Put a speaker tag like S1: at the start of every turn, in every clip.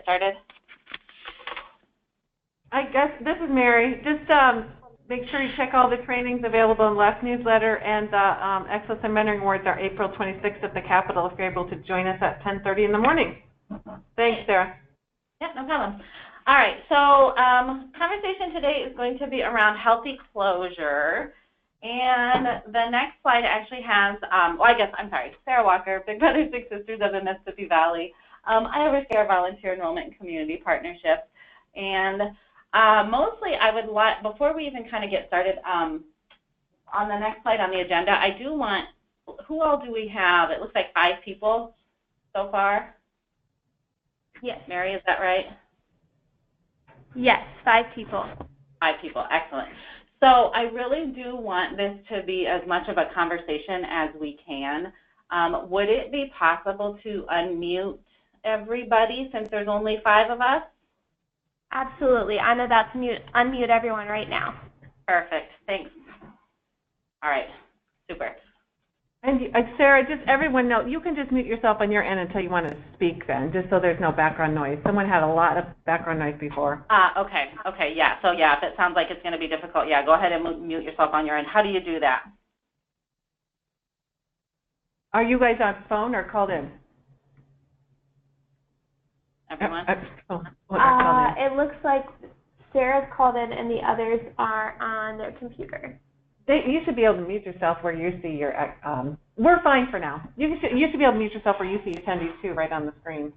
S1: Started.
S2: I guess this is Mary. Just make sure you check all the trainings available in the last newsletter, and the Excellence and Mentoring Awards are April 26th at the Capitol if you're able to join us at 10:30 in the morning. Thanks, Sarah.
S1: Yeah, no problem. All right, so conversation today is going to be around healthy closure. And the next slide actually has, Sarah Walker, Big Brothers Big Sisters of the Mississippi Valley. I oversee our volunteer enrollment and community partnerships. And mostly I would like, before we even kind of get started, on the next slide on the agenda, I do want, who all do we have? It looks like 5 people so far. Yes, Mary, is that right?
S3: Yes, 5 people.
S1: 5 people, excellent. So I really do want this to be as much of a conversation as we can. Would it be possible to unmute everybody since there's only 5 of us?
S3: Absolutely. I'm about to unmute everyone right now.
S1: Perfect. Thanks. All right. Super.
S2: And Sarah, just everyone know, you can just mute yourself on your end until you want to speak then, just so there's no background noise. Someone had a lot of background noise before.
S1: Okay. Okay, yeah. So, yeah, if it sounds like it's going to be difficult, yeah, go ahead and mute yourself on your end. How do you do that?
S2: Are you guys on phone or called in?
S1: Everyone?
S3: It looks like Sarah's called in and the others are on their computer.
S2: You should be able to mute yourself where you see your, we're fine for now. You should be able to mute yourself where you see attendees too, right on the screen.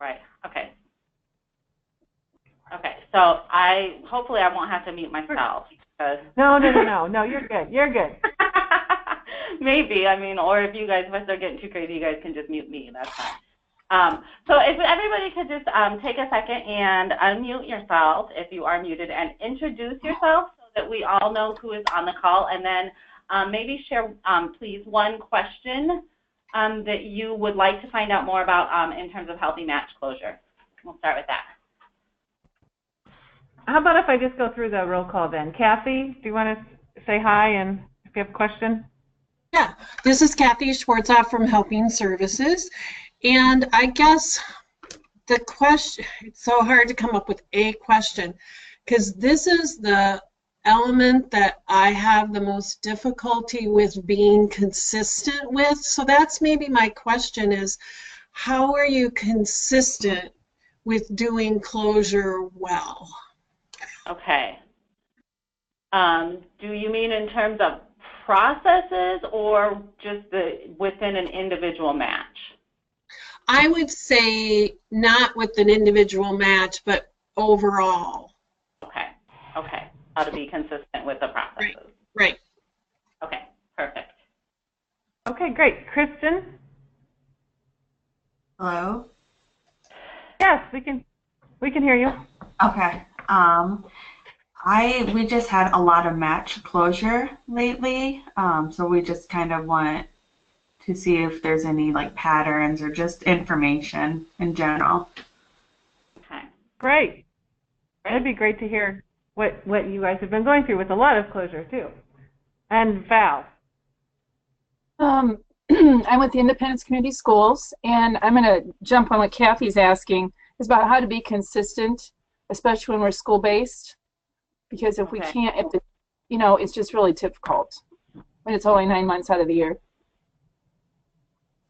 S1: Right, okay. Okay, so hopefully I won't have to mute myself. Because
S2: No, you're good, you're good.
S1: Maybe, I mean, or if I start getting too crazy, you guys can just mute me, that's fine. So if everybody could just take a second and unmute yourself if you are muted and introduce yourself so that we all know who is on the call, and then maybe share, please, one question that you would like to find out more about in terms of healthy match closure. We'll start with that.
S2: How about if I just go through the roll call then? Kathy, do you want to say hi and if you have a question?
S4: Yeah, this is Kathy Schwartzoff from Helping Services. And I guess the question, it's so hard to come up with a question because this is the element that I have the most difficulty with being consistent with. So that's maybe my question is, how are you consistent with doing closure well?
S1: Okay. Do you mean in terms of processes or just within an individual match?
S4: I would say not with an individual match, but overall.
S1: Okay. Okay. How to be consistent with the processes.
S4: Right.
S1: Okay. Perfect.
S2: Okay, great. Kristen?
S5: Hello?
S2: Yes, we can hear you.
S5: Okay. We just had a lot of match closure lately, so we just kind of want to see if there's any like patterns or just information in general.
S1: Okay.
S2: Great. That'd be great to hear what you guys have been going through with a lot of closure too. And Val?
S6: I'm with the Independence Community Schools, and I'm going to jump on what Kathy's asking. It's about how to be consistent, especially when we're school-based, because if we can't, it's just really difficult when it's only 9 months out of the year.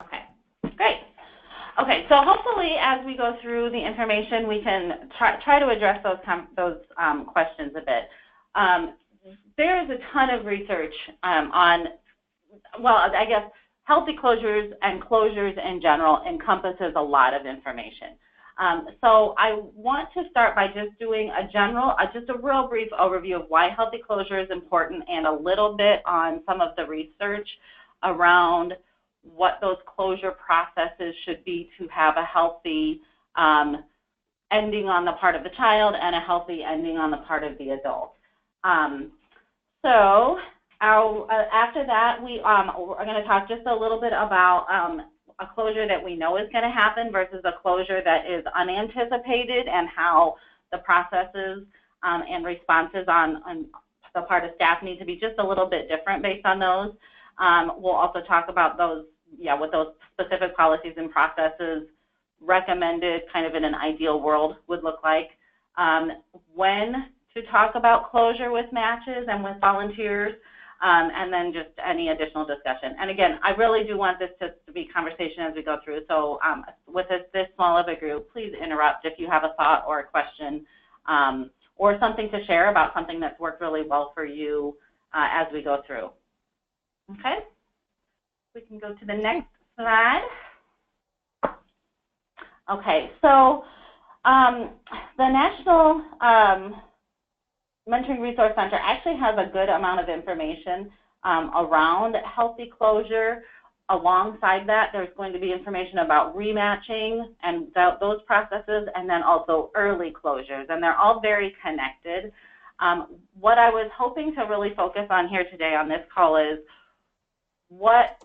S1: Okay, great. Okay, so hopefully as we go through the information, we can try to address those questions a bit. There is a ton of research I guess healthy closures and closures in general encompasses a lot of information. So I want to start by just doing just a real brief overview of why healthy closure is important and a little bit on some of the research around what those closure processes should be to have a healthy ending on the part of the child and a healthy ending on the part of the adult. After that, we are going to talk just a little bit about a closure that we know is going to happen versus a closure that is unanticipated, and how the processes and responses on the part of staff need to be just a little bit different based on those. We'll also talk about those, what those specific policies and processes recommended kind of in an ideal world would look like, when to talk about closure with matches and with volunteers, and then just any additional discussion. And again, I really do want this to be conversation as we go through. So with this small of a group, please interrupt if you have a thought or a question, or something to share about something that's worked really well for you as we go through. Okay? We can go to the next slide. Okay, so the National Mentoring Resource Center actually has a good amount of information around healthy closure. Alongside that, there's going to be information about rematching and those processes, and then also early closures, and they're all very connected. What I was hoping to really focus on here today on this call is what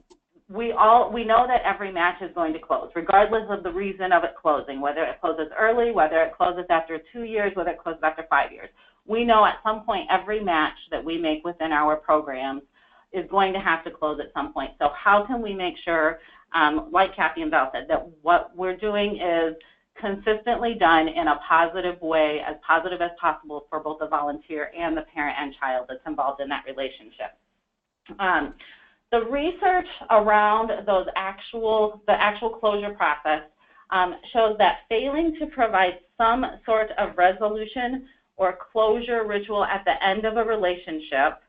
S1: we know that every match is going to close, regardless of the reason of it closing, whether it closes early, whether it closes after 2 years, whether it closes after 5 years. We know at some point every match that we make within our programs is going to have to close at some point. So how can we make sure, like Kathy and Val said, that what we're doing is consistently done in a positive way, as positive as possible for both the volunteer and the parent and child that's involved in that relationship. The research around the actual closure process shows that failing to provide some sort of resolution or closure ritual at the end of a relationship,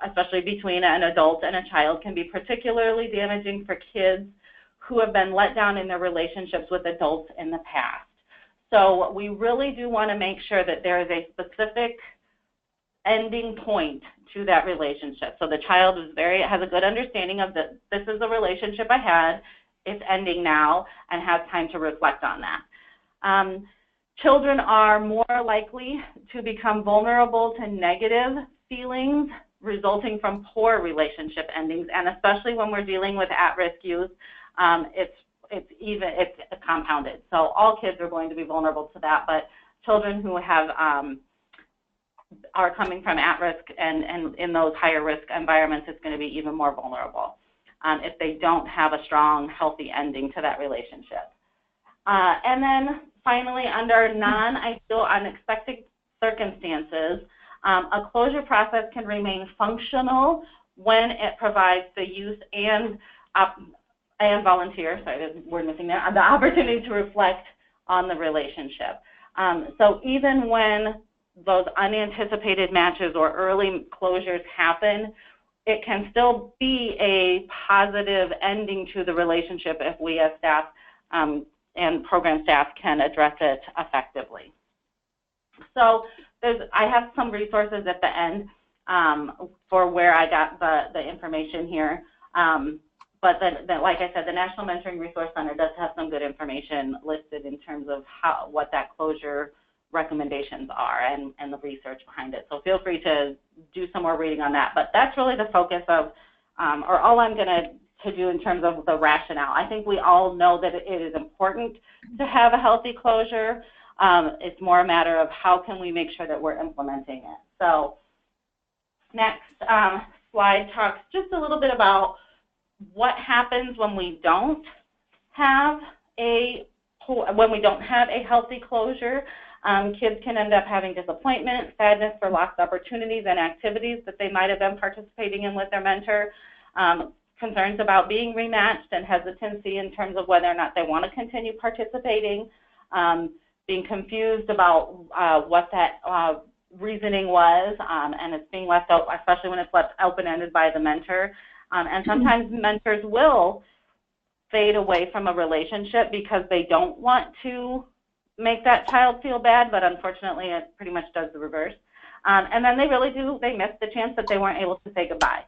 S1: especially between an adult and a child, can be particularly damaging for kids who have been let down in their relationships with adults in the past. So we really do want to make sure that there is a specific ending point to that relationship. So the child has a good understanding of that this is a relationship I had, it's ending now, and has time to reflect on that. Children are more likely to become vulnerable to negative feelings resulting from poor relationship endings, and especially when we're dealing with at-risk youth, it's compounded. So all kids are going to be vulnerable to that, but children who have are coming from at-risk and in those higher risk environments, it's going to be even more vulnerable if they don't have a strong, healthy ending to that relationship. And then finally, under non-ideal, unexpected circumstances, a closure process can remain functional when it provides the youth and volunteer, sorry, there's a word missing there, the opportunity to reflect on the relationship. So even when those unanticipated matches or early closures happen, it can still be a positive ending to the relationship if we as staff and program staff can address it effectively. So I have some resources at the end for where I got the information here. But like I said, the National Mentoring Resource Center does have some good information listed in terms of what that closure recommendations are and the research behind it. So feel free to do some more reading on that. But that's really the focus of, or all I'm going to do in terms of the rationale. I think we all know that it is important to have a healthy closure. It's more a matter of how can we make sure that we're implementing it. So next slide talks just a little bit about what happens when we don't have a healthy closure. Kids can end up having disappointment, sadness for lost opportunities and activities that they might have been participating in with their mentor, concerns about being rematched and hesitancy in terms of whether or not they want to continue participating, being confused about what that reasoning was, and it's being left out, especially when it's left open-ended by the mentor. And sometimes mentors will fade away from a relationship because they don't want to make that child feel bad, but unfortunately it pretty much does the reverse. And then they miss the chance that they weren't able to say goodbye.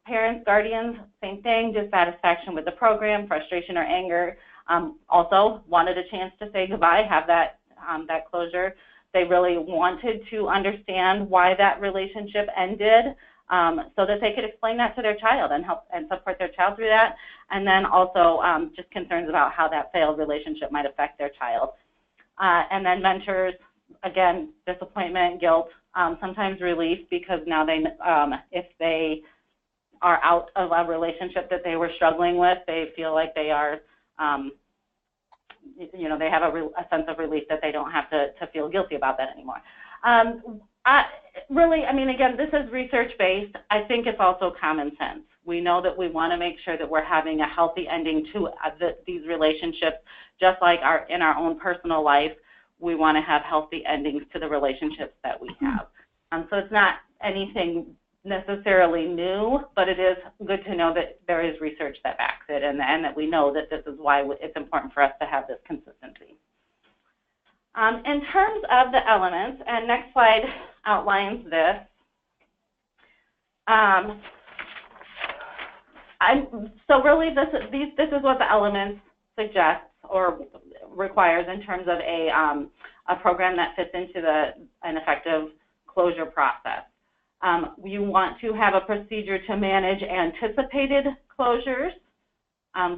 S1: Parents, guardians, same thing, dissatisfaction with the program, frustration or anger, also wanted a chance to say goodbye, have that closure. They really wanted to understand why that relationship ended, so that they could explain that to their child and help and support their child through that. And then also just concerns about how that failed relationship might affect their child. And then mentors, again, disappointment, guilt, sometimes relief, because now if they are out of a relationship that they were struggling with, they feel like they are you know, they have a sense of relief that they don't have to feel guilty about that anymore. Really, I mean, again, this is research-based. I think it's also common sense. We know that we want to make sure that we're having a healthy ending to these relationships, just like in our own personal life. We want to have healthy endings to the relationships that we have. So it's not anything necessarily new, but it is good to know that there is research that backs it, and that we know that this is why it's important for us to have this consistency. In terms of the elements, and next slide outlines this. So really, this is what the elements suggests or requires in terms of a program that fits into an effective closure process. You want to have a procedure to manage anticipated closures.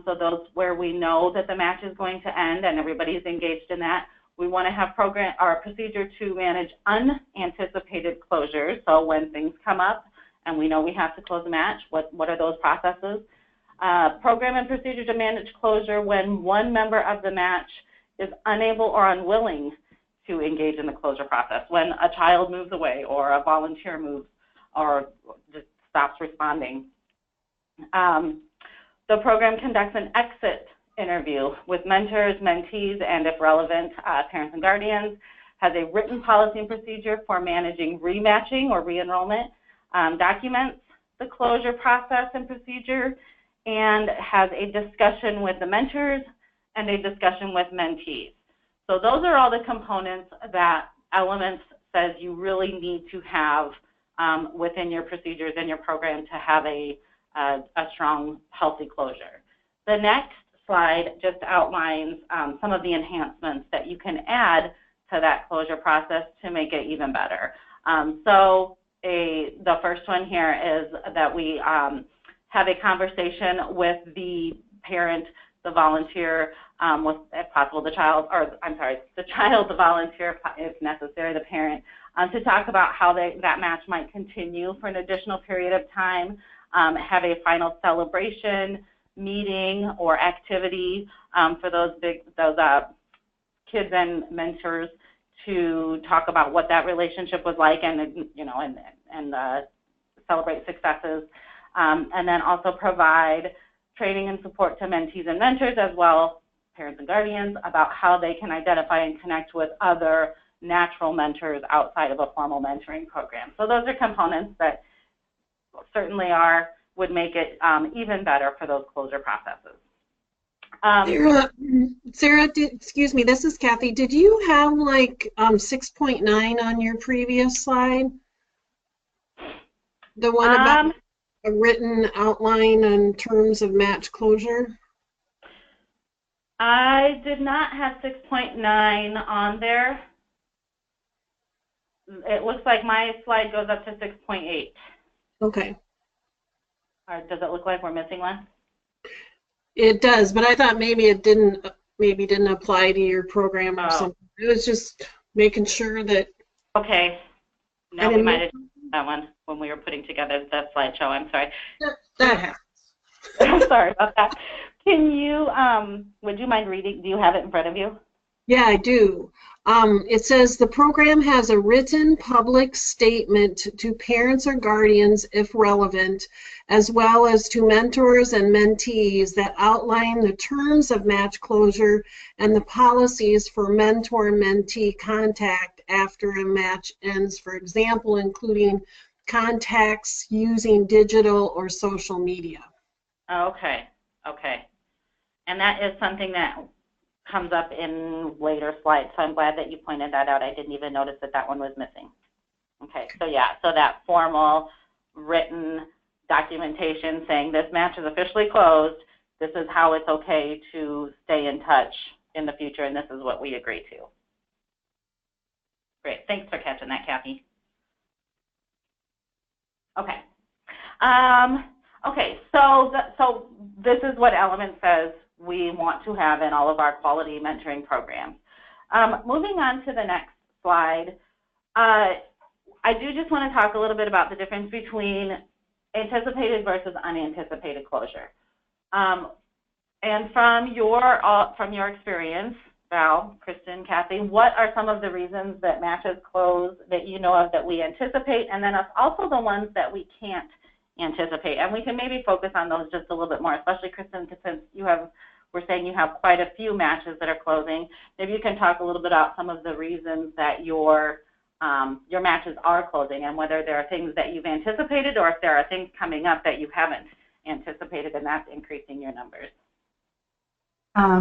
S1: So those where we know that the match is going to end and everybody's engaged in that. We want to have a procedure to manage unanticipated closures. So when things come up and we know we have to close a match, what are those processes? Program and procedure to manage closure when one member of the match is unable or unwilling to engage in the closure process, when a child moves away or a volunteer moves or just stops responding. The program conducts an exit interview with mentors, mentees, and if relevant, parents and guardians, has a written policy and procedure for managing rematching or re-enrollment, documents the closure process and procedure, and has a discussion with the mentors and a discussion with mentees. So those are all the components that Elements says you really need to have within your procedures and your program to have a strong, healthy closure. The next slide just outlines some of the enhancements that you can add to that closure process to make it even better. The first one here is that we have a conversation with the parent, the volunteer, with, if possible, the child, the child, the volunteer, if necessary, the parent, to talk about how that match might continue for an additional period of time, have a final celebration, meeting, or activity for those kids and mentors to talk about what that relationship was like and celebrate successes, and then also provide training and support to mentees and mentors, as well parents and guardians, about how they can identify and connect with other natural mentors outside of a formal mentoring program. So those are components that certainly would make it even better for those closure processes.
S4: Sarah, excuse me, this is Kathy. Did you have like 6.9 on your previous slide? The one about a written outline in terms of match closure?
S1: I did not have 6.9 on there. It looks like my slide goes up to 6.8.
S4: Okay.
S1: Or does it look like we're missing one?
S4: It does, but I thought maybe it didn't apply to your program or something. It was just making sure that.
S1: Okay. No, we might have done that one when we were putting together the slideshow. I'm sorry.
S4: That happens.
S1: I'm sorry about that. Can you, would you mind reading? Do you have it in front of you?
S4: Yeah, I do. It says the program has a written public statement to parents or guardians, if relevant, as well as to mentors and mentees that outline the terms of match closure and the policies for mentor-mentee contact after a match ends, for example, including contacts using digital or social media.
S1: Okay, okay. And that is something that comes up in later slides, so I'm glad that you pointed that out. I didn't even notice that one was missing. Okay, so yeah, so that formal written documentation saying this match is officially closed, this is how it's okay to stay in touch in the future, and this is what we agree to. Great, thanks for catching that, Kathy. Okay. Okay, so this is what Element says we want to have in all of our quality mentoring programs. Moving on to the next slide, I do just want to talk a little bit about the difference between anticipated versus unanticipated closure. And from your experience, Val, Kristen, Kathy, what are some of the reasons that matches close that you know of that we anticipate, and then also the ones that we can't anticipate? And we can maybe focus on those just a little bit more, especially Kristen, since we're saying you have quite a few matches that are closing. Maybe you can talk a little bit about some of the reasons that your matches are closing, and whether there are things that you've anticipated or if there are things coming up that you haven't anticipated, and that's increasing your numbers.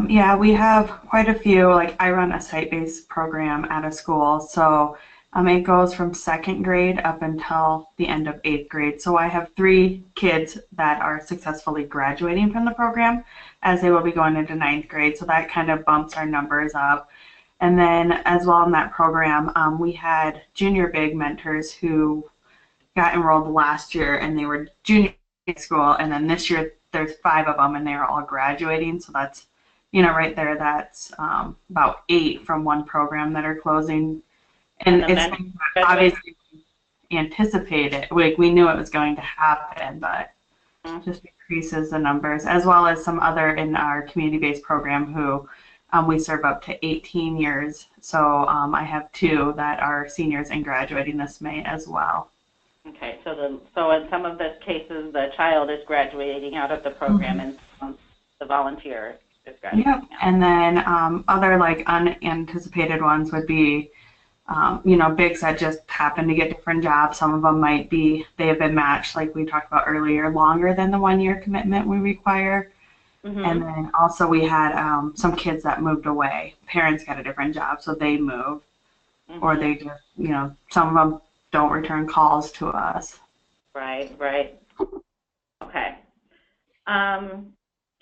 S5: Yeah, we have quite a few. Like, I run a site-based program at a school, so it goes from 2nd grade up until the end of 8th grade. So I have 3 kids that are successfully graduating from the program, as they will be going into 9th grade. So that kind of bumps our numbers up. And then as well in that program, we had junior big mentors who got enrolled last year, and they were junior high school. And then this year there's 5 of them, and they're all graduating. So that's, right there, that's about 8 from one program that are closing. And it's obviously anticipated. We knew it was going to happen, but just increases the numbers, as well as some other in our community-based program who we serve up to 18 years. So I have 2 that are seniors and graduating this May as well.
S1: Okay, so in some of the cases, the child is graduating out of the program, and the volunteer is graduating out.
S5: And then other like unanticipated ones would be, bigs that just happen to get different jobs. Some of them might be, they have been matched, like we talked about earlier, longer than the 1-year commitment we require. And then also we had some kids that moved away. Parents got a different job, so they moved. Or they just, some of them don't return calls to us.
S1: Right. Okay.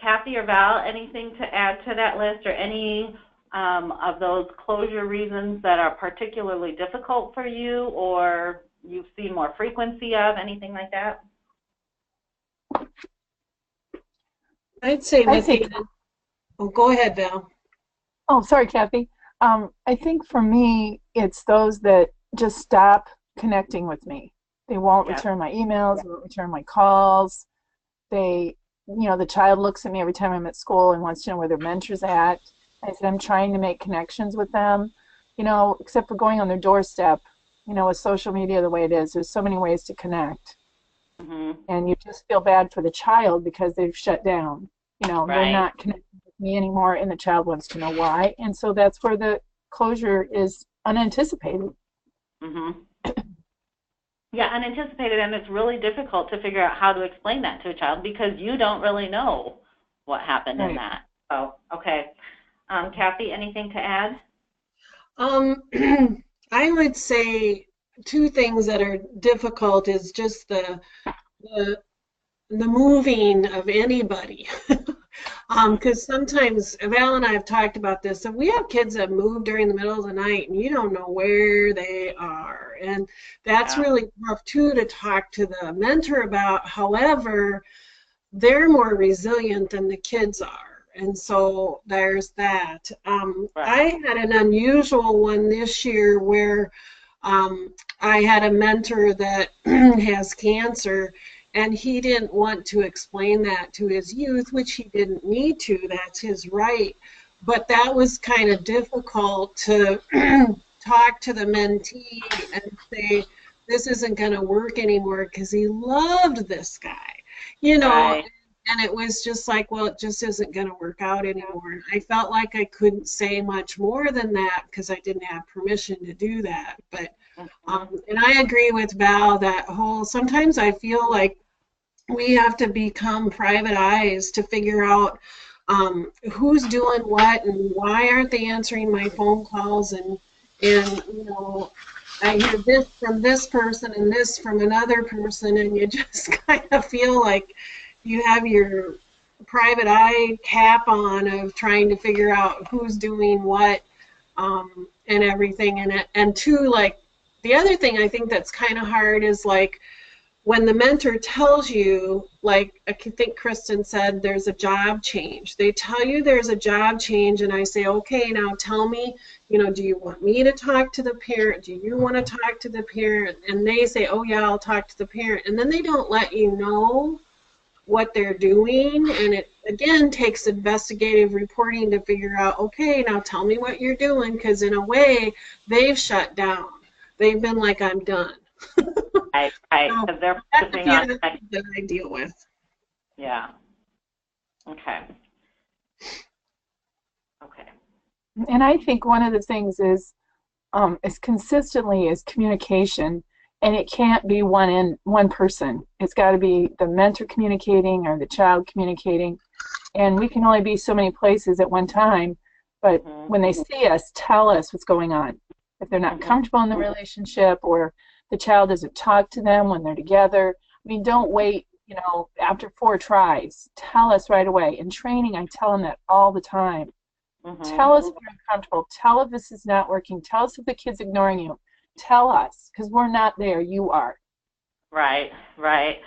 S1: Kathy or Val, anything to add to that list, or any of those closure reasons that are particularly difficult for you, or you've seen more frequency of, anything like that?
S4: I'd say oh, go ahead, Val.
S6: Oh, sorry, Kathy. I think for me, it's those that just stop connecting with me. They won't return my emails, they won't return my calls. The child looks at me every time I'm at school and wants to know where their mentor's at. I said, I'm trying to make connections with them, except for going on their doorstep, with social media the way it is. There's so many ways to connect. And you just feel bad for the child because they've shut down. They're not connecting with me anymore, and the child wants to know why. And so that's where the closure is unanticipated.
S1: Yeah, unanticipated, and it's really difficult to figure out how to explain that to a child because you don't really know what happened in that. So, okay. Kathy, anything to add?
S4: I would say 2 things that are difficult is just the moving of anybody. Because sometimes, Val and I have talked about this, and we have kids that move during the middle of the night and you don't know where they are. And that's really tough too to talk to the mentor about. However, they're more resilient than the kids are. And so there's that. I had an unusual one this year where I had a mentor that has cancer, and he didn't want to explain that to his youth, which he didn't need to. That's his right. But that was kind of difficult to talk to the mentee and say, this isn't going to work anymore, because he loved this guy, and it was just like, well, it just isn't going to work out anymore. I felt like I couldn't say much more than that because I didn't have permission to do that. But and I agree with Val that sometimes I feel like we have to become private eyes to figure out who's doing what and why aren't they answering my phone calls, and I hear this from this person and this from another person, and you just kind of feel like you have your private eye cap on of trying to figure out who's doing what and everything in it. And 2, like, the other thing I think that's kind of hard is like when the mentor tells you, like I think Kristen said, there's a job change. They tell you there's a job change, and I say, okay, now tell me, do you want me to talk to the parent? Do you want to talk to the parent? And they say, oh yeah, I'll talk to the parent. And then they don't let you know what they're doing, and it again takes investigative reporting to figure out, okay, now tell me what you're doing, because in a way they've shut down. They've been like, I'm done.
S1: Right,
S4: So
S1: because they're
S4: that's
S1: focusing
S4: the
S1: on,
S4: other thing that I deal with.
S1: yeah. Okay. Okay.
S6: And I think one of the things is consistently is communication, and it can't be one person. It's got to be the mentor communicating or the child communicating, and we can only be so many places at one time. But when they see us, tell us what's going on. If they're not comfortable in the relationship, or the child doesn't talk to them when they're together, I mean, don't wait, after 4 tries. Tell us right away. In training, I tell them that all the time. Tell us if you're uncomfortable. Tell if this is not working. Tell us if the kid's ignoring you. Tell us, because we're not there. You are.
S1: Right, right.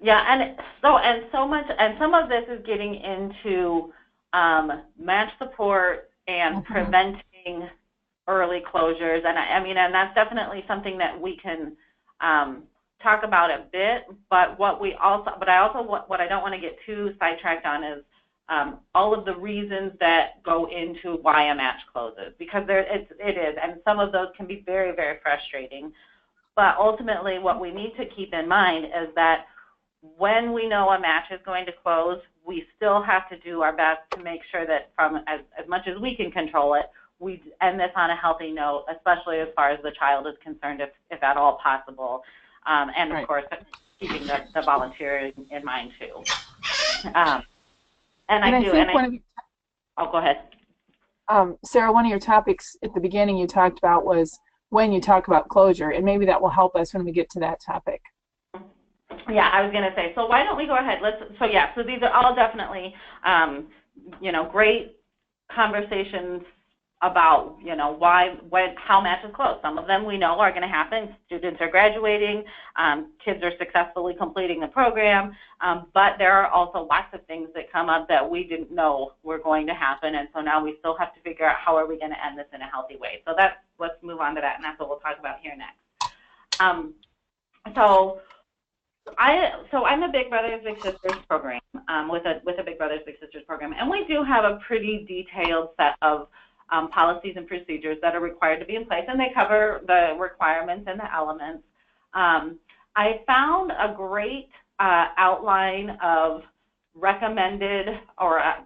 S1: Yeah, and so much, and some of this is getting into match support and preventing early closures, and I mean, and that's definitely something that we can talk about a bit. But what I don't want to get too sidetracked on is all of the reasons that go into why a match closes, because it is, and some of those can be very, very frustrating. But ultimately, what we need to keep in mind is that when we know a match is going to close, we still have to do our best to make sure that from as much as we can control it, we end this on a healthy note, especially as far as the child is concerned, if at all possible. And of course, keeping the volunteer in mind too. Oh, go ahead.
S6: Sarah, one of your topics at the beginning you talked about was when you talk about closure, and maybe that will help us when we get to that topic.
S1: Yeah, I was going to say, so why don't we go ahead? So these are all definitely, great conversations about, how matches close. Some of them we know are going to happen. Students are graduating, kids are successfully completing the program, but there are also lots of things that come up that we didn't know were going to happen, and so now we still have to figure out how are we going to end this in a healthy way. So let's move on to that, and that's what we'll talk about here next. I'm a Big Brothers Big Sisters program, with a Big Brothers Big Sisters program, and we do have a pretty detailed set of policies and procedures that are required to be in place, and they cover the requirements and the elements. I found a great outline of recommended or a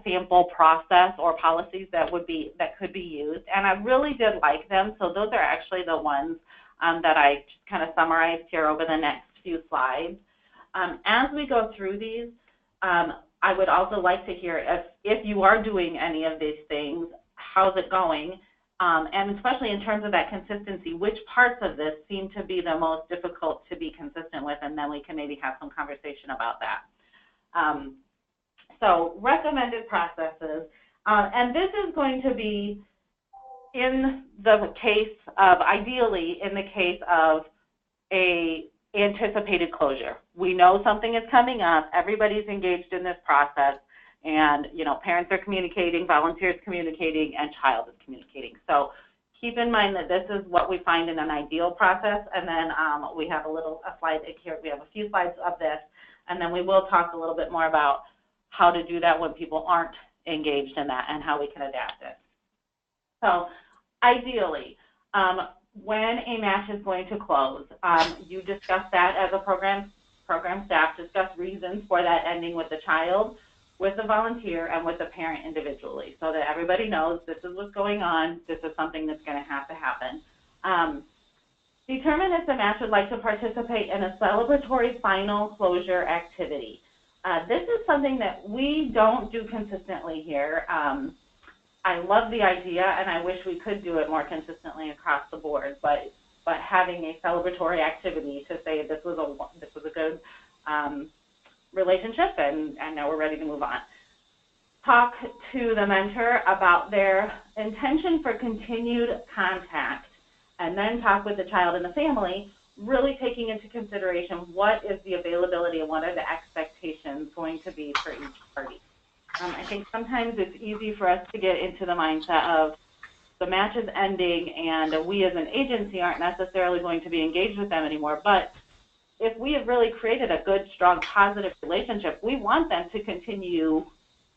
S1: sample process or policies that could be used, and I really did like them. So those are actually the ones that I just kind of summarized here over the next few slides. As we go through these, I would also like to hear if you are doing any of these things, how's it going? And especially in terms of that consistency, which parts of this seem to be the most difficult to be consistent with, and then we can maybe have some conversation about that. So recommended processes, and this is going to be in the case of, ideally, in the case of a anticipated closure. We know something is coming up, everybody's engaged in this process, and parents are communicating, volunteers communicating, and child is communicating. So keep in mind that this is what we find in an ideal process, and then we have a slide here. We have a few slides of this, and then we will talk a little bit more about how to do that when people aren't engaged in that and how we can adapt it. So ideally, when a match is going to close, you discuss that as a program staff, discuss reasons for that ending with the child, with the volunteer, and with the parent individually, so that everybody knows this is what's going on, this is something that's going to happen. Determine if the match would like to participate in a celebratory final closure activity. This is something that we don't do consistently here. I love the idea, and I wish we could do it more consistently across the board, but having a celebratory activity to say this was a good relationship, and now we're ready to move on. Talk to the mentor about their intention for continued contact, and then talk with the child and the family, really taking into consideration what is the availability and what are the expectations going to be for each party. I think sometimes it's easy for us to get into the mindset of the match is ending and we as an agency aren't necessarily going to be engaged with them anymore, but if we have really created a good, strong, positive relationship, we want them to continue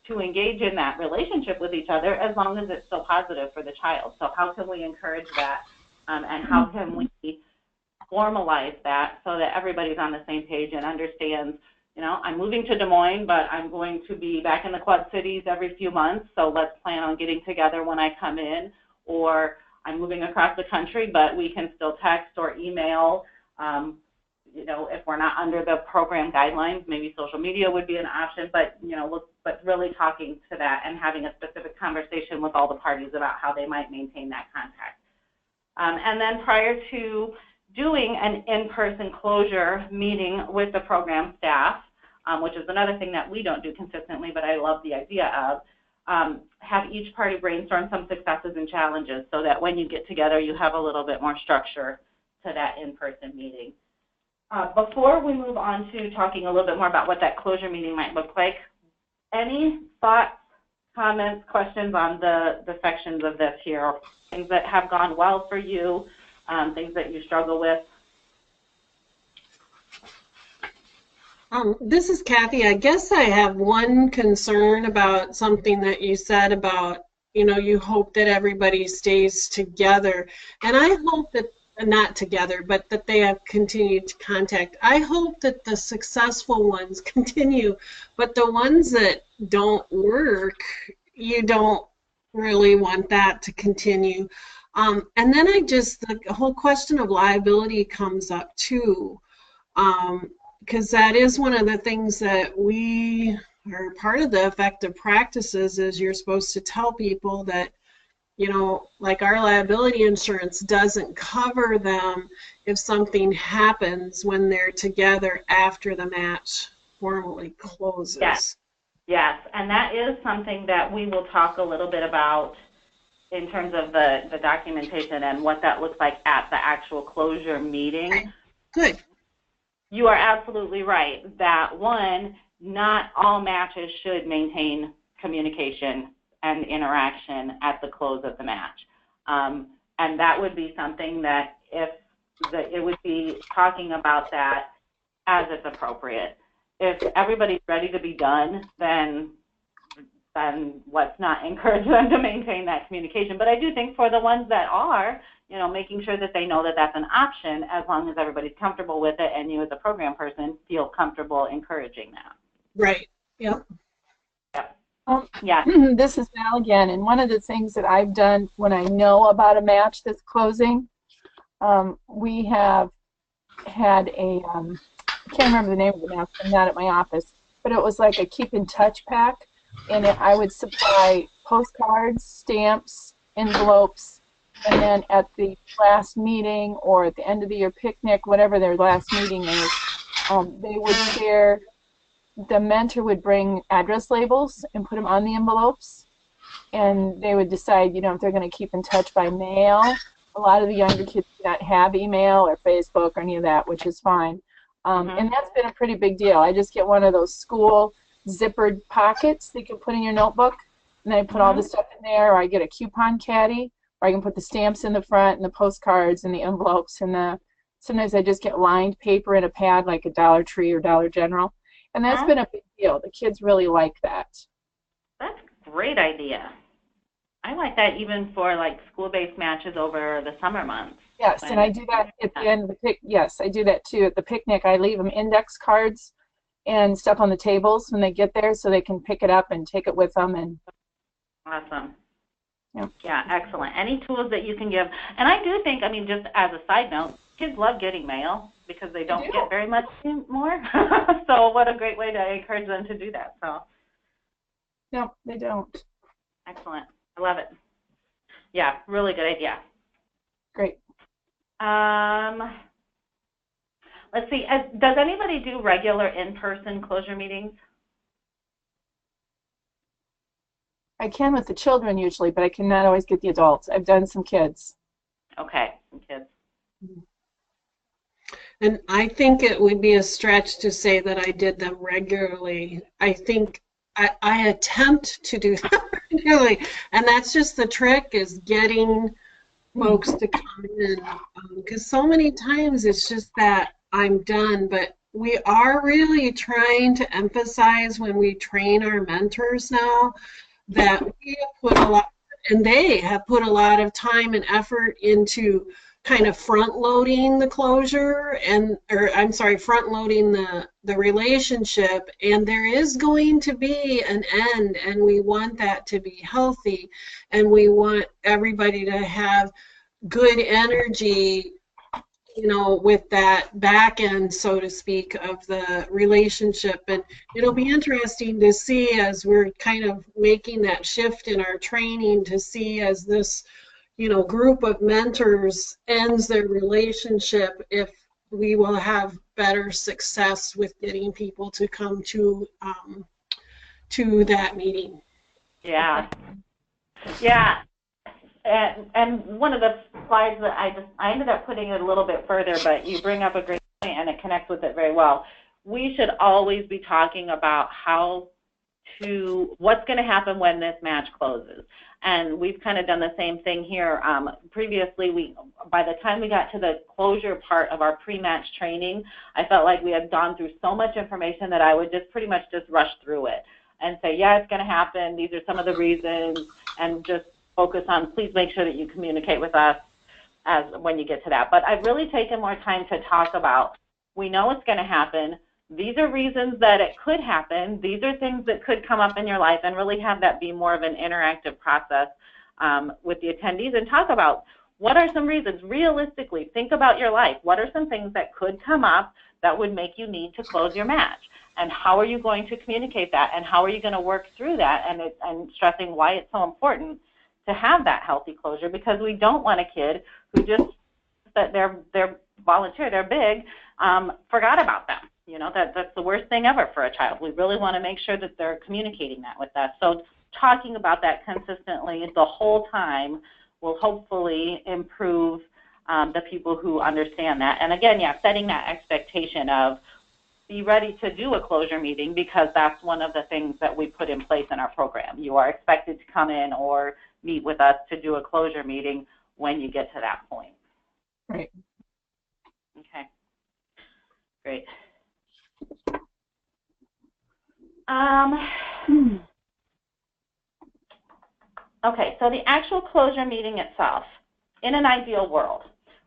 S1: to engage in that relationship with each other as long as it's still positive for the child. So how can we encourage that, and how can we formalize that so that everybody's on the same page and understands, you know, I'm moving to Des Moines, but I'm going to be back in the Quad Cities every few months, so let's plan on getting together when I come in. Or I'm moving across the country, but we can still text or email. You know, if we're not under the program guidelines, maybe social media would be an option, but, you know, but really talking to that and having a specific conversation with all the parties about how they might maintain that contact. And then prior to doing an in-person closure meeting with the program staff, which is another thing that we don't do consistently, but I love the idea of, have each party brainstorm some successes and challenges so that when you get together, you have a little bit more structure to that in-person meeting. Before we move on to talking a little bit more about what that closure meeting might look like, any thoughts, comments, questions on the sections of this here? Things that have gone well for you, things that you struggle with?
S4: This is Kathy. I guess I have one concern about something that you said about, you know, you hope that everybody stays together. And I hope that, not together, but that they have continued to contact. I hope that the successful ones continue, but the ones that don't work, you don't really want that to continue. And then the whole question of liability comes up too. Because that is one of the things that we are part of the effective practices is you're supposed to tell people that, you know, like our liability insurance doesn't cover them if something happens when they're together after the match formally closes.
S1: Yes, and that is something that we will talk a little bit about in terms of the documentation and what that looks like at the actual closure meeting.
S4: Okay. Good.
S1: You are absolutely right that, one, not all matches should maintain communication and interaction at the close of the match. And that would be something that it would be talking about that as it's appropriate. If everybody's ready to be done, then let's not encourage them to maintain that communication. But I do think for the ones that are, you know, making sure that they know that that's an option as long as everybody's comfortable with it and you as a program person feel comfortable encouraging that.
S4: Right. Yep.
S1: Yeah.
S6: This is Val again, and one of the things that I've done when I know about a match that's closing, we have had a, I can't remember the name of the match, I'm not at my office, but it was like a keep in touch pack, and I would supply postcards, stamps, envelopes, and then at the last meeting or at the end of the year picnic, whatever their last meeting is, they would share. The mentor would bring address labels and put them on the envelopes, and they would decide, you know, if they're going to keep in touch by mail. A lot of the younger kids do not have email or Facebook or any of that, which is fine. And that's been a pretty big deal. I just get one of those school zippered pockets that you can put in your notebook, and then I put all the stuff in there, or I get a coupon caddy, or I can put the stamps in the front and the postcards and the envelopes, and sometimes I just get lined paper in a pad like a Dollar Tree or Dollar General. And that's been a big deal. The kids really like that.
S1: That's a great idea. I like that even for like school-based matches over the summer months.
S6: Yes, and I do that at the end of the Yes, I do that too at the picnic. I leave them index cards and stuff on the tables when they get there so they can pick it up and take it with them. And
S1: awesome.
S6: Yep.
S1: Yeah, excellent. Any tools that you can give. And I do think, I mean, just as a side note, kids love getting mail because they don't get very much more. So what a great way to encourage them to do that. So.
S6: No, they don't.
S1: Excellent. I love it. Yeah, really good idea.
S6: Great.
S1: Let's see. Does anybody do regular in-person closure meetings?
S6: I can with the children usually, but I cannot always get the adults. I've done some kids.
S1: Okay, some kids.
S4: And I think it would be a stretch to say that I did them regularly. I think I attempt to do them regularly, and that's just the trick, is getting folks to come in, because so many times it's just that I'm done, but we are really trying to emphasize when we train our mentors now that we have put a lot, and they have put a lot of time and effort into kind of front loading the closure or I'm sorry, front loading the relationship, and there is going to be an end, and we want that to be healthy, and we want everybody to have good energy, you know, with that back end, so to speak, of the relationship. And it'll be interesting to see as we're kind of making that shift in our training to see as this, you know, group of mentors ends their relationship, if we will have better success with getting people to come to that meeting.
S1: Yeah. Yeah. And one of the slides that I ended up putting it a little bit further, but you bring up a great point and it connects with it very well. We should always be talking about what's going to happen when this match closes. And we've kind of done the same thing here. Previously, by the time we got to the closure part of our pre-match training, I felt like we had gone through so much information that I would just pretty much just rush through it and say, yeah, it's going to happen. These are some of the reasons, and just focus on, please make sure that you communicate with us when you get to that. But I've really taken more time to talk about, we know it's going to happen. These are reasons that it could happen. These are things that could come up in your life, and really have that be more of an interactive process with the attendees, and talk about what are some reasons. Realistically, think about your life. What are some things that could come up that would make you need to close your match? And how are you going to communicate that? And how are you going to work through that? And stressing why it's so important to have that healthy closure, because we don't want a kid who just, that they're volunteer, they're big, forgot about them. You know, that's the worst thing ever for a child. We really want to make sure that they're communicating that with us. So talking about that consistently the whole time will hopefully improve the people who understand that. And again, yeah, setting that expectation of, be ready to do a closure meeting, because that's one of the things that we put in place in our program. You are expected to come in or meet with us to do a closure meeting when you get to that point.
S6: Right.
S1: Okay. Great. Okay, so the actual closure meeting itself, in an ideal world,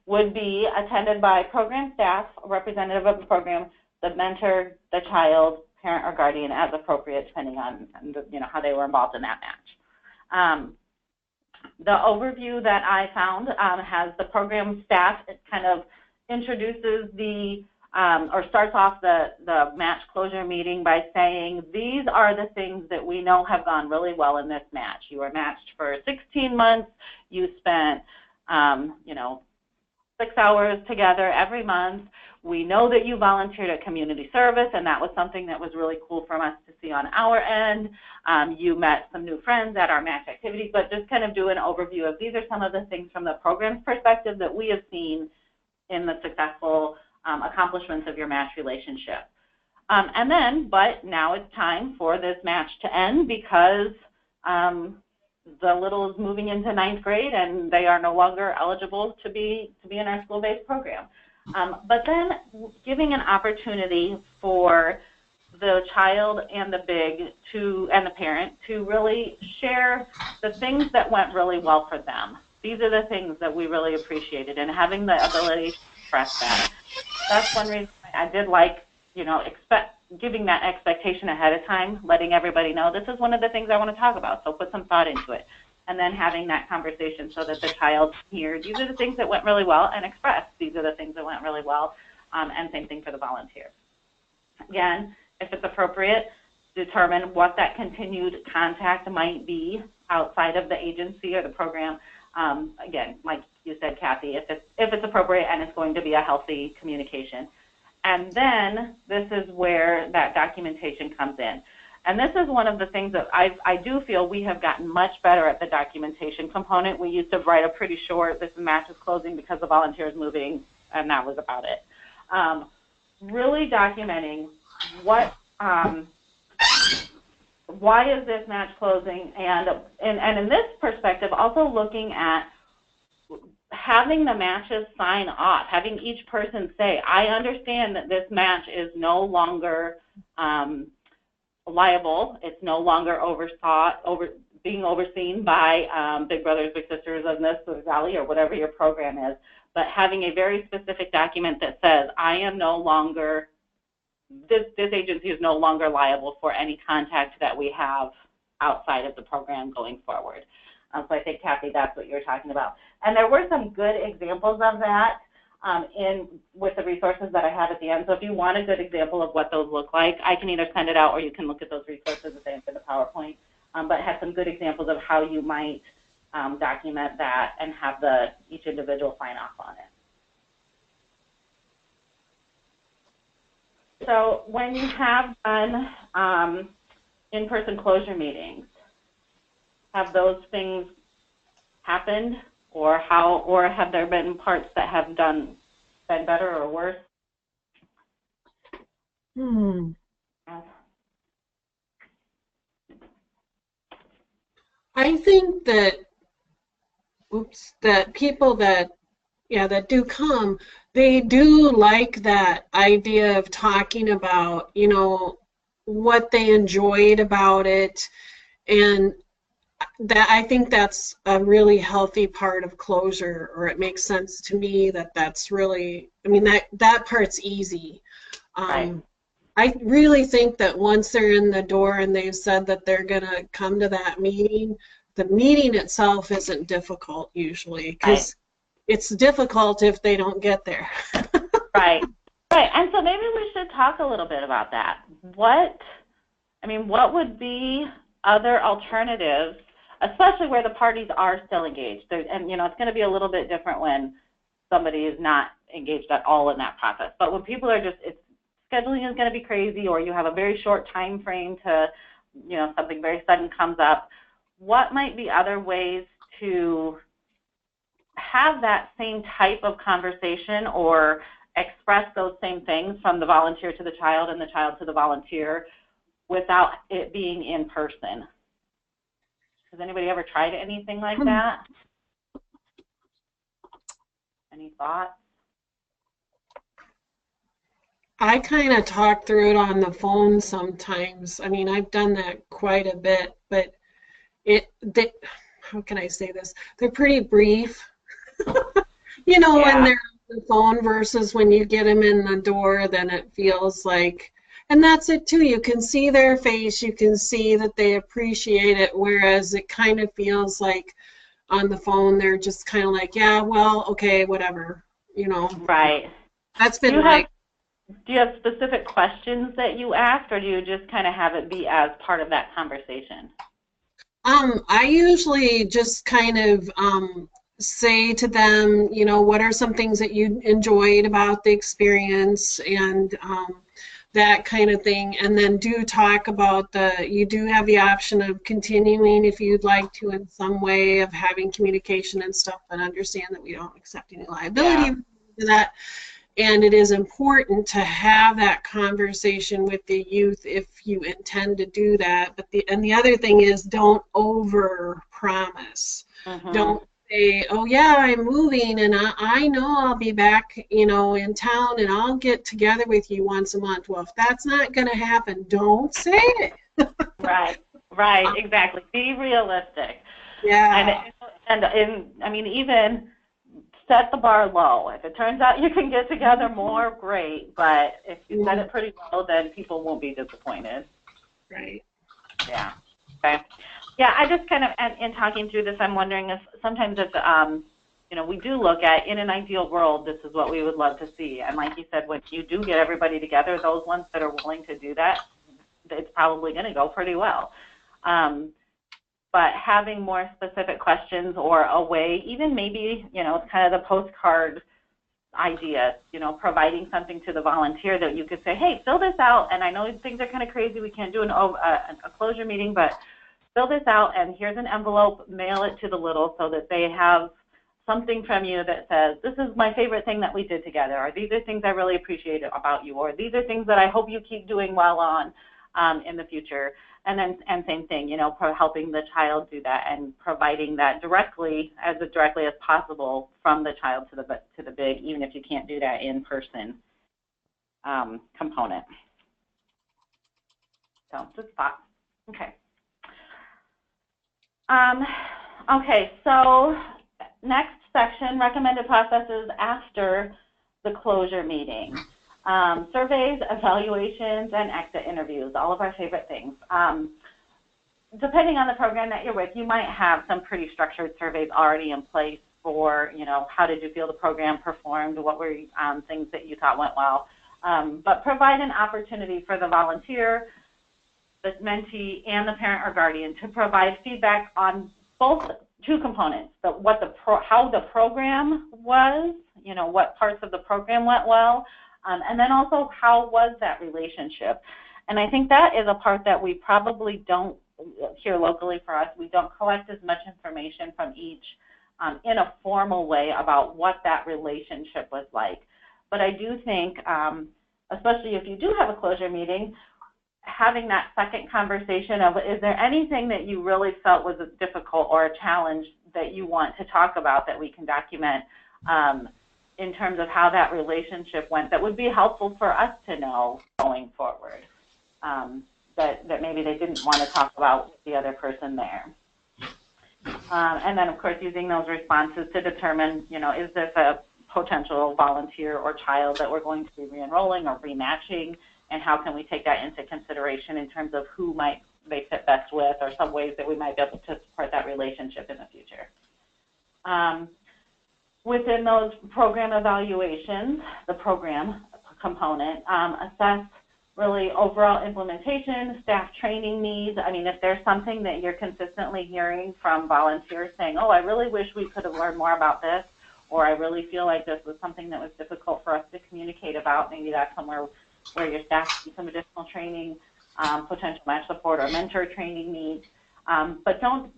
S1: would be attended by program staff, a representative of the program, the mentor, the child, parent, or guardian, as appropriate, depending on how they were involved in that match. The overview that I found has the program staff. It kind of introduces or starts off the match closure meeting by saying, these are the things that we know have gone really well in this match. You were matched for 16 months. You spent, 6 hours together every month. We know that you volunteered at community service, and that was something that was really cool for us to see on our end. You met some new friends at our match activities, but just kind of do an overview of, these are some of the things from the program's perspective that we have seen in the successful accomplishments of your match relationship. But now it's time for this match to end, because the little is moving into 9th grade and they are no longer eligible to be in our school-based program. But then giving an opportunity for the child and the big and the parent to really share the things that went really well for them. These are the things that we really appreciated, and having the ability to express that. That's one reason I did like, giving that expectation ahead of time, letting everybody know, this is one of the things I want to talk about, so put some thought into it. And then having that conversation so that the child hears, these are the things that went really well, and express, these are the things that went really well, and same thing for the volunteer. Again, if it's appropriate, determine what that continued contact might be outside of the agency or the program. Again, like you said, Kathy, if it's appropriate and it's going to be a healthy communication. And then this is where that documentation comes in. And this is one of the things that I do feel we have gotten much better at, the documentation component. We used to write a pretty short, this match is closing because the volunteer is moving, and that was about it. Really documenting why is this match closing, and in this perspective, also looking at having the matches sign off, having each person say, I understand that this match is no longer liable, it's no longer being overseen by Big Brothers Big Sisters of this or Valley or whatever your program is, but having a very specific document that says, I am no longer, this agency is no longer liable for any contact that we have outside of the program going forward. So I think, Kathy, that's what you're talking about. And there were some good examples of that with the resources that I have at the end. So if you want a good example of what those look like, I can either send it out or you can look at those resources at the end of the PowerPoint. But have some good examples of how you might document that and have each individual sign off on it. So when you have done in-person closure meetings, have those things happened, or have there been parts that have been better or worse?
S4: I think that people that do come, they do like that idea of talking about, what they enjoyed about it, and that I think that's a really healthy part of closure, or it makes sense to me that that's really, that part's easy.
S1: Right.
S4: I really think that once they're in the door and they've said that they're going to come to that meeting, the meeting itself isn't difficult usually, because it's difficult if they don't get there.
S1: Right. And so maybe we should talk a little bit about that. What would be other alternatives, especially where the parties are still engaged? And it's going to be a little bit different when somebody is not engaged at all in that process. But when people are scheduling is going to be crazy, or you have a very short time frame to, something very sudden comes up, what might be other ways to have that same type of conversation or express those same things from the volunteer to the child and the child to the volunteer without it being in person? Has anybody ever tried anything like that? Any thoughts?
S4: I kind of talk through it on the phone sometimes. I've done that quite a bit, but how can I say this? They're pretty brief, when they're on the phone versus when you get them in the door, then it feels like, and that's it too. You can see their face, you can see that they appreciate it, whereas it kind of feels like on the phone they're just kind of like, yeah, well, okay, whatever,
S1: Right.
S4: That's been
S1: Do you have specific questions that you ask, or do you just kind of have it be as part of that conversation?
S4: I usually just kind of say to them, what are some things that you enjoyed about the experience, and that kind of thing, and then do talk about you do have the option of continuing if you'd like to in some way, of having communication and stuff, but understand that we don't accept any liability for that. And it is important to have that conversation with the youth if you intend to do that. But the other thing is, don't over-promise.
S1: Mm-hmm.
S4: Don't say, oh yeah, I'm moving and I know I'll be back, in town, and I'll get together with you once a month. Well, if that's not going to happen, don't say it.
S1: Right, exactly. Be realistic.
S4: Yeah.
S1: And even set the bar low. If it turns out you can get together more, great. But if you set it pretty low, then people won't be disappointed.
S4: Right.
S1: Yeah. Okay. Yeah, I just kind of, in talking through this, I'm wondering if sometimes it's, we do look at, in an ideal world, this is what we would love to see. And like you said, when you do get everybody together, those ones that are willing to do that, it's probably going to go pretty well. But having more specific questions, or a way, even maybe, it's kind of the postcard idea, providing something to the volunteer that you could say, hey, fill this out, and I know things are kind of crazy, we can't do a closure meeting, but fill this out, and here's an envelope, mail it to the little, so that they have something from you that says, this is my favorite thing that we did together, or these are things I really appreciate about you, or these are things that I hope you keep doing while on in the future. And same thing, you know, for helping the child do that and providing that directly as possible from the child to the big, even if you can't do that in person component. So just thoughts. Okay. Okay, so next section, recommended processes after the closure meeting. Surveys, evaluations, and exit interviews, all of our favorite things. Depending on the program that you're with, you might have some pretty structured surveys already in place for, you know, how did you feel the program performed, what were things that you thought went well. But provide an opportunity for the volunteer, the mentee, and the parent or guardian to provide feedback on both two components, how the program was, you know, what parts of the program went well, and then also how was that relationship. And I think that is a part that we probably don't, here locally for us, we don't collect as much information from each in a formal way about what that relationship was like. But I do think, especially if you do have a closure meeting, having that second conversation of, is there anything that you really felt was difficult or a challenge that you want to talk about that we can document in terms of how that relationship went, that would be helpful for us to know going forward, that maybe they didn't want to talk about with the other person there. And then, of course, using those responses to determine, you know, is this a potential volunteer or child that we're going to be re-enrolling or rematching, and how can we take that into consideration in terms of who might they fit best with, or some ways that we might be able to support that relationship in the future. Within those program evaluations, the program component, assess really overall implementation, staff training needs. I mean, if there's something that you're consistently hearing from volunteers saying, oh, I really wish we could have learned more about this, or I really feel like this was something that was difficult for us to communicate about, maybe that's somewhere where your staff needs some additional training, potential match support or mentor training needs. But don't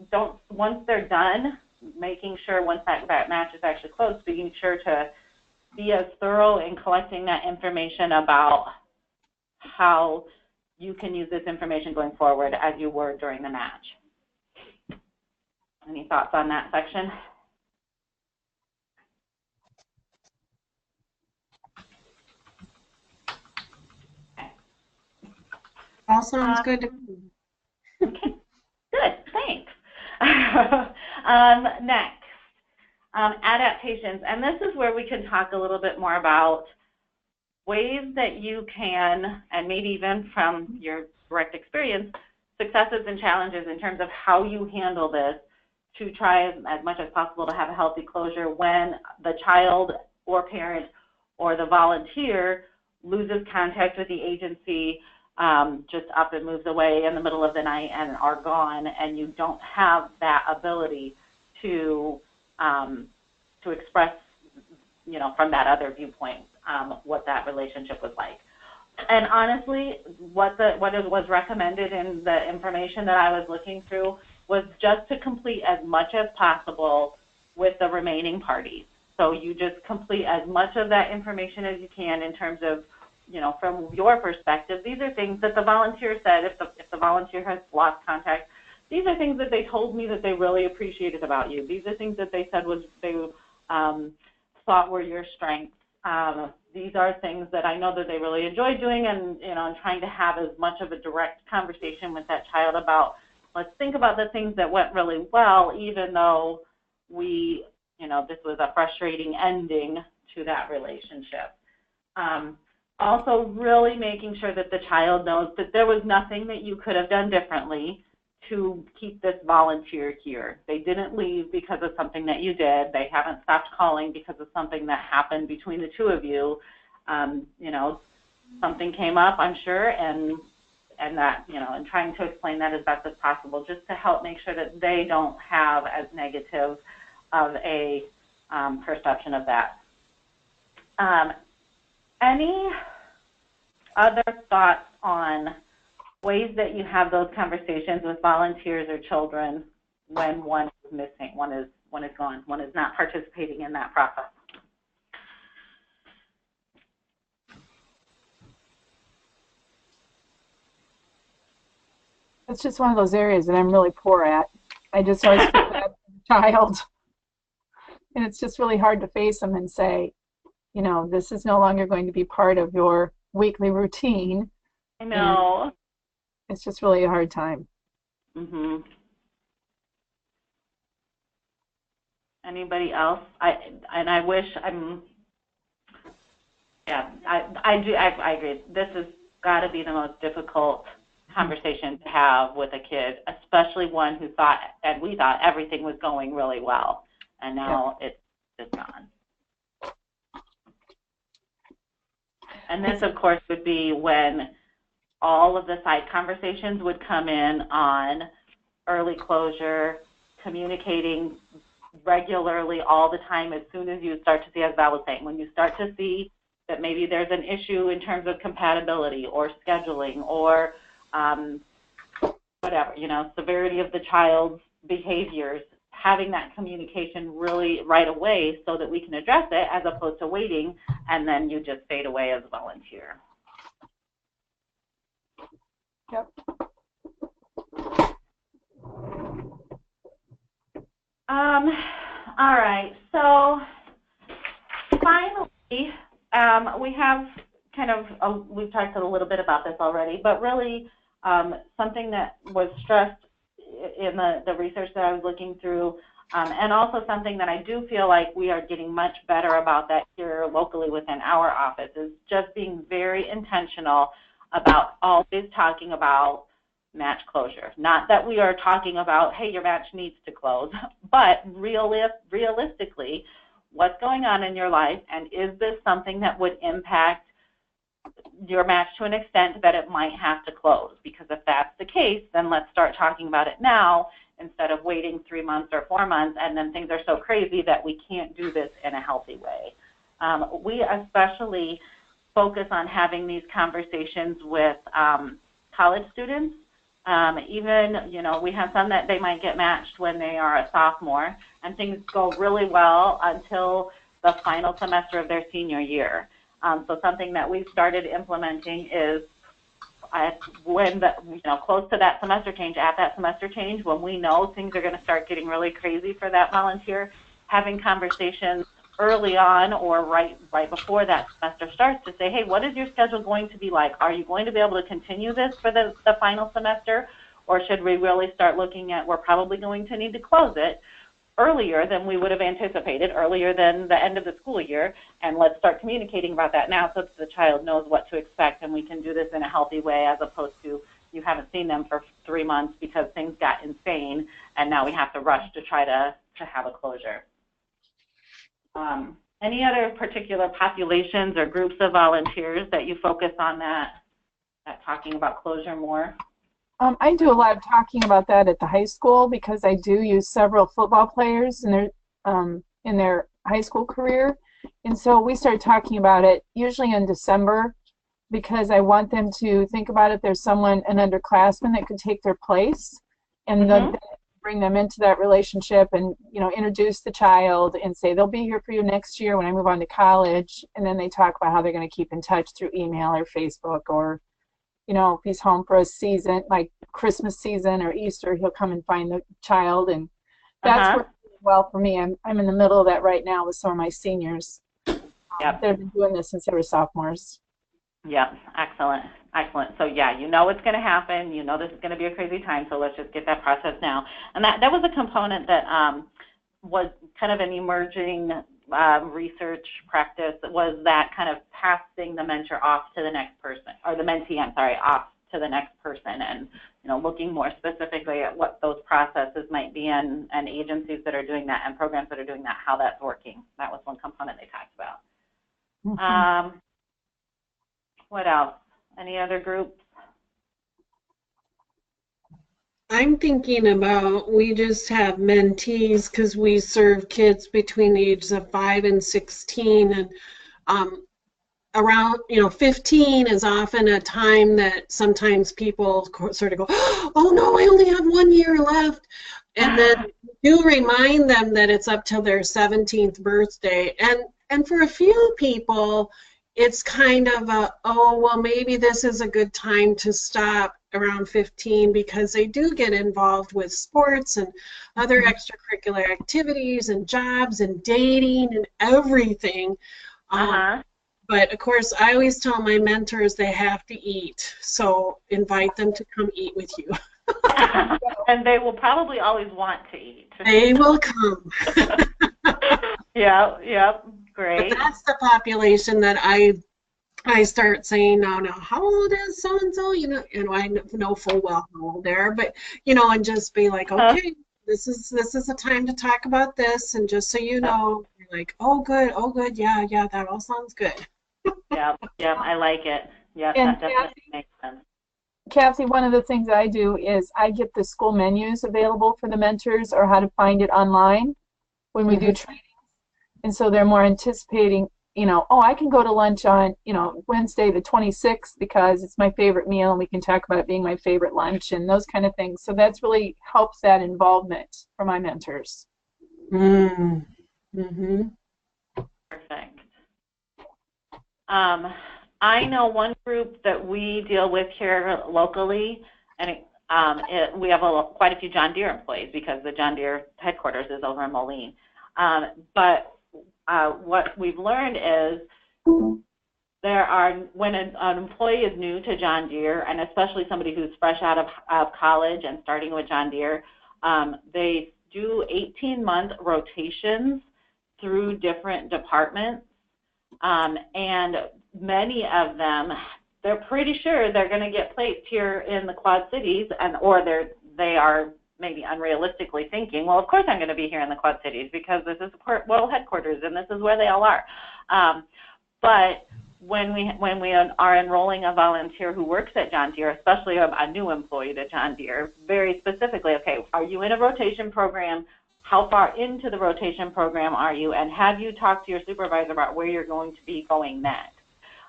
S1: once they're done, making sure once that match is actually closed, being sure to be as thorough in collecting that information about how you can use this information going forward as you were during the match. Any thoughts on that section?
S4: All sounds good to me.
S1: Okay, good, thanks. Next, adaptations, and this is where we can talk a little bit more about ways that you can, and maybe even from your direct experience, successes and challenges in terms of how you handle this to try as much as possible to have a healthy closure when the child or parent or the volunteer loses contact with the agency, just up and moves away in the middle of the night and are gone, and you don't have that ability to express, you know, from that other viewpoint, what that relationship was like. And honestly, what was recommended in the information that I was looking through was just to complete as much as possible with the remaining parties. So you just complete as much of that information as you can in terms of, you know, from your perspective, these are things that the volunteer said, if the volunteer has lost contact, these are things that they told me that they really appreciated about you. These are things that they said they thought were your strengths. These are things that I know that they really enjoy doing, and, you know, I'm trying to have as much of a direct conversation with that child about, let's think about the things that went really well, even though we, you know, this was a frustrating ending to that relationship. Also, really making sure that the child knows that there was nothing that you could have done differently to keep this volunteer here. They didn't leave because of something that you did. They haven't stopped calling because of something that happened between the two of you. You know, something came up, I'm sure, and that, you know, and trying to explain that as best as possible, just to help make sure that they don't have as negative of a perception of that. Any other thoughts on ways that you have those conversations with volunteers or children when one is missing, one is gone, one is not participating in that process?
S6: It's just one of those areas that I'm really poor at. I just always feel bad for the child. And it's just really hard to face them and say, you know, this is no longer going to be part of your weekly routine.
S1: I know.
S6: And it's just really a hard time.
S1: Mhm. Anybody else? I wish I agree. This has got to be the most difficult conversation to have with a kid, especially one who thought, and we thought everything was going really well, and now it's just gone. And this, of course, would be when all of the side conversations would come in on early closure, communicating regularly all the time as soon as you start to see, as Val was saying, when you start to see that maybe there's an issue in terms of compatibility or scheduling or whatever, you know, severity of the child's behaviors, having that communication really right away so that we can address it as opposed to waiting and then you just fade away as a volunteer.
S6: Yep.
S1: All right, so finally, we have kind of, we've talked a little bit about this already, but really something that was stressed in the research that I was looking through, and also something that I do feel like we are getting much better about that here locally within our office, is just being very intentional about always talking about match closure. Not that we are talking about, hey, your match needs to close, but realistically, what's going on in your life, and is this something that would impact your match to an extent that it might have to close? Because if that's the case, then let's start talking about it now instead of waiting 3 months or 4 months, and then things are so crazy that we can't do this in a healthy way. We especially focus on having these conversations with college students. Even, you know, we have some that they might get matched when they are a sophomore, and things go really well until the final semester of their senior year. So something that we've started implementing is when close to that semester change, at that semester change, when we know things are going to start getting really crazy for that volunteer, having conversations early on or right before that semester starts to say, hey, what is your schedule going to be like? Are you going to be able to continue this for the final semester? Or should we really start looking at, we're probably going to need to close it earlier than we would have anticipated, earlier than the end of the school year, and let's start communicating about that now so that the child knows what to expect and we can do this in a healthy way, as opposed to you haven't seen them for 3 months because things got insane and now we have to rush to try to have a closure. Any other particular populations or groups of volunteers that you focus on that talking about closure more?
S6: I do a lot of talking about that at the high school because I do use several football players in their high school career. And so we start talking about it usually in December because I want them to think about if there's someone, an underclassman, that could take their place, and then bring them into that relationship and, you know, introduce the child and say they'll be here for you next year when I move on to college. And then they talk about how they're going to keep in touch through email or Facebook, or, you know, if he's home for a season, like Christmas season or Easter, he'll come and find the child. And that's working well for me. I'm in the middle of that right now with some of my seniors. They've been doing this since they were sophomores. Yeah,
S1: excellent. Excellent. So yeah, you know it's going to happen. You know this is going to be a crazy time, so let's just get that process now. And that was a component that was kind of an emerging research practice, was that kind of passing the mentor off to the next person, or the mentee, off to the next person, and, you know, looking more specifically at what those processes might be and agencies that are doing that and programs that are doing that, how that's working. That was one component they talked about. What else? Any other groups?
S4: I'm thinking about, we just have mentees because we serve kids between the ages of 5 and 16, and around, 15 is often a time that sometimes people sort of go, oh no, I only have 1 year left, and then do remind them that it's up till their 17th birthday, and for a few people it's kind of a, oh well, maybe this is a good time to stop around 15 because they do get involved with sports and other extracurricular activities and jobs and dating and everything. But of course, I always tell my mentors they have to eat, so invite them to come eat with you.
S1: And they will probably always want to eat.
S4: They will come.
S1: Yeah, great.
S4: But that's the population that I start saying now, how old is so-and-so? I know full well how old they are, but, and just be like, okay, this is a time to talk about this, and just so you know, you're like, oh, good, yeah, that all sounds good.
S1: Yeah, I like it. Yeah,
S6: And
S1: that definitely makes sense.
S6: Kathy, one of the things I do is I get the school menus available for the mentors or how to find it online when we do trainings. And so they're more anticipating, oh, I can go to lunch on, Wednesday the 26th because it's my favorite meal and we can talk about it being my favorite lunch and those kind of things. So that's really helps that involvement for my mentors.
S1: Perfect. I know one group that we deal with here locally, and we have quite a few John Deere employees because the John Deere headquarters is over in Moline. But what we've learned is when an employee is new to John Deere, and especially somebody who's fresh out of college and starting with John Deere, they do 18-month rotations through different departments. And many of them, they're pretty sure they're going to get placed here in the Quad Cities, or they are maybe unrealistically thinking, well, of course I'm going to be here in the Quad Cities because this is world headquarters and this is where they all are. But when we are enrolling a volunteer who works at John Deere, especially a new employee to John Deere, very specifically, okay, are you in a rotation program? How far into the rotation program are you? And have you talked to your supervisor about where you're going to be going next?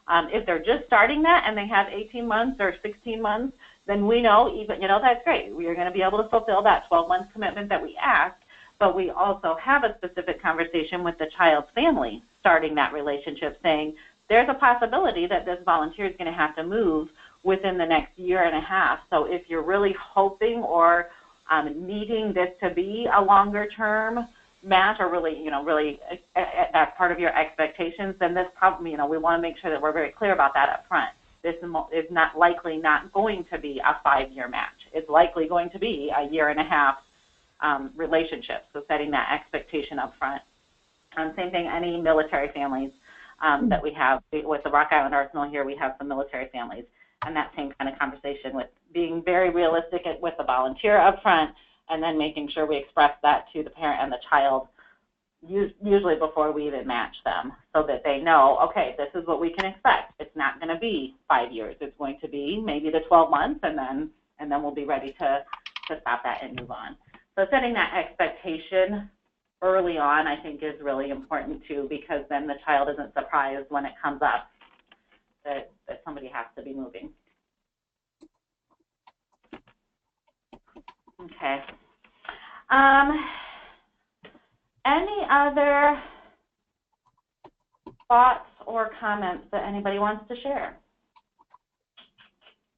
S1: If they're just starting that and they have 18 months or 16 months, then we know that's great. We are going to be able to fulfill that 12-month commitment that we asked, but we also have a specific conversation with the child's family starting that relationship saying there's a possibility that this volunteer is going to have to move within the next year and a half. So if you're really hoping or needing this to be a longer-term match or really that's part of your expectations, then this probably, we want to make sure that we're very clear about that up front. This is not likely not going to be a 5-year match. It's likely going to be a year and a half relationship, so setting that expectation up front. Same thing, any military families that we have. With the Rock Island Arsenal here, we have some military families, and that same kind of conversation with being very realistic with the volunteer up front and then making sure we express that to the parent and the child usually before we even match them so that they know, okay, this is what we can expect. It's not going to be 5 years. It's going to be maybe the 12 months, and then we'll be ready to stop that and move on. So setting that expectation early on, I think, is really important too, because then the child isn't surprised when it comes up that somebody has to be moving. Okay. Any other thoughts or comments that anybody wants to share?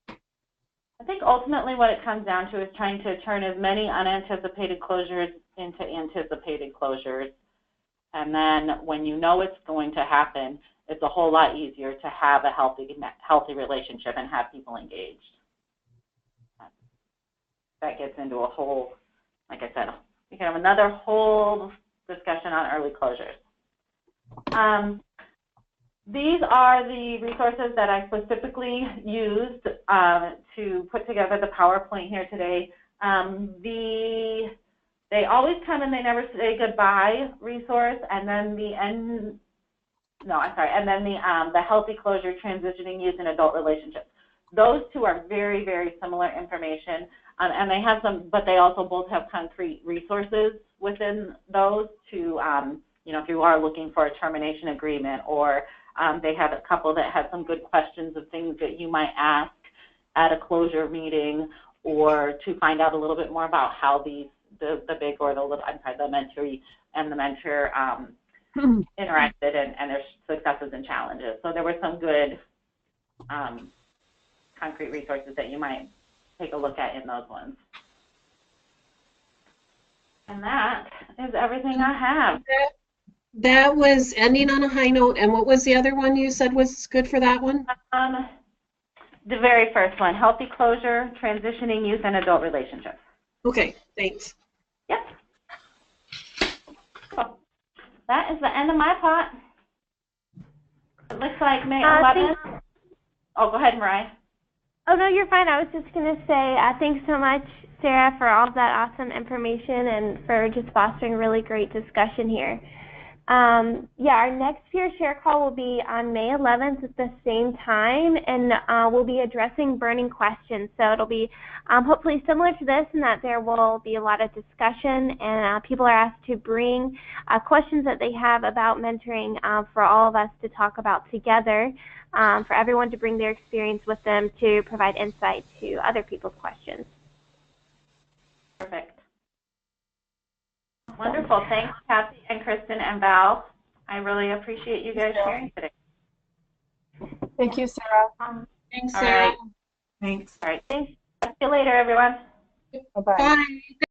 S1: I think ultimately what it comes down to is trying to turn as many unanticipated closures into anticipated closures. And then when you know it's going to happen, it's a whole lot easier to have a healthy relationship and have people engaged. That gets into a whole, like I said, we can have another whole discussion on early closures. These are the resources that I specifically used to put together the PowerPoint here today. They always come and they never say goodbye resource, and then the healthy closure, transitioning youth and adult relationships. Those two are very, very similar information, and they have some, but they also both have concrete resources within those to, if you are looking for a termination agreement, or they have a couple that have some good questions of things that you might ask at a closure meeting, or to find out a little bit more about how the big or the little, the mentee and the mentor interacted and their successes and challenges. So there were some good concrete resources that you might take a look at in those ones. And that is everything I have.
S4: That was ending on a high note. And what was the other one you said was good for that one?
S1: The very first one, healthy closure, transitioning youth and adult relationships.
S4: Okay, thanks.
S1: Yep. Cool. That is the end of my part. It looks like May 11th. Oh, go ahead, Mariah.
S3: Oh, no, you're fine. I was just going to say thanks so much, Sarah, for all of that awesome information and for just fostering a really great discussion here. Yeah, our next peer share call will be on May 11th at the same time, and we'll be addressing burning questions. So it'll be hopefully similar to this in that there will be a lot of discussion, and people are asked to bring questions that they have about mentoring for all of us to talk about together, for everyone to bring their experience with them to provide insight to other people's questions.
S1: Perfect. Wonderful. Thanks, Kathy and Kristen and Val. I really appreciate you guys sharing today.
S6: Thank you, Sarah.
S4: Thanks,
S1: All
S4: Sarah.
S1: right.
S5: Thanks.
S1: All right. Thanks. See you later, everyone.
S6: Bye-bye.
S4: Bye.